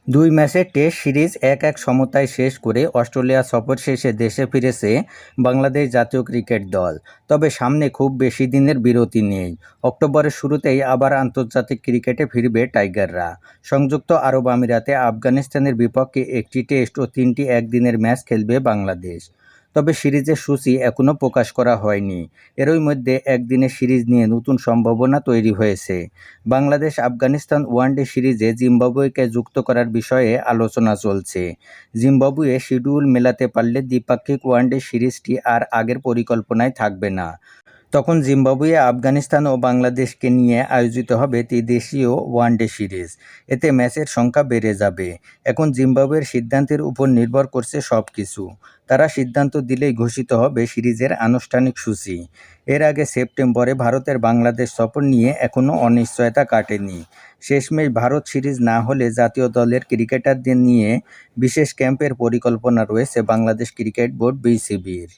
দুই ম্যাচের test series ১-১ সমতায় শেষ করে অস্ট্রেলিয়া সফর শেষে দেশে ফিরেছে বাংলাদেশ জাতীয় ক্রিকেট দল। তবে সামনে খুব বেশি দিনের বিরতি নেই। অক্টোবরের শুরুতেই আবার আন্তর্জাতিক ক্রিকেটে ফিরবে টাইগাররা। সংযুক্ত আরব আমিরাতে আফগানিস্তানের বিপক্ষে একটি টেস্ট ও ৩টি একদিনের ম্যাচ খেলবে বাংলাদেশ। তবে সিরিজের সূচি এখনও প্রকাশ করা হয়নি। এরই মধ্যে একদিনের সিরিজ নিয়ে নতুন সম্ভাবনা তৈরি হয়েছে। বাংলাদেশ আফগানিস্তান ওয়ানডে সিরিজে জিম্বাবুয়েকে যুক্ত করার বিষয়ে আলোচনা চলছে। জিম্বাবুয়ে শিডিউল মেলাতে পারলে দ্বিপাক্ষিক ওয়ানডে সিরিজটি আর আগের পরিকল্পনায় থাকবে না। তখন জিম্বাবুয়ে আফগানিস্তান ও বাংলাদেশকে নিয়ে আয়োজিত হবে ত্রিদেশীয় ওয়ানডে সিরিজ। এতে ম্যাচের সংখ্যা বেড়ে যাবে। এখন জিম্বাবুয়ের সিদ্ধান্তের উপর নির্ভর করছে সব কিছু। তারা সিদ্ধান্ত দিলেই ঘোষিত হবে সিরিজের আনুষ্ঠানিক সূচি। এর আগে সেপ্টেম্বরে ভারতের বাংলাদেশ সফর নিয়ে এখনও অনিশ্চয়তা কাটেনি। শেষমেশ ভারত সিরিজ না হলে জাতীয় দলের ক্রিকেটারদের নিয়ে বিশেষ ক্যাম্পের পরিকল্পনা রয়েছে বাংলাদেশ ক্রিকেট বোর্ড বিসিবির।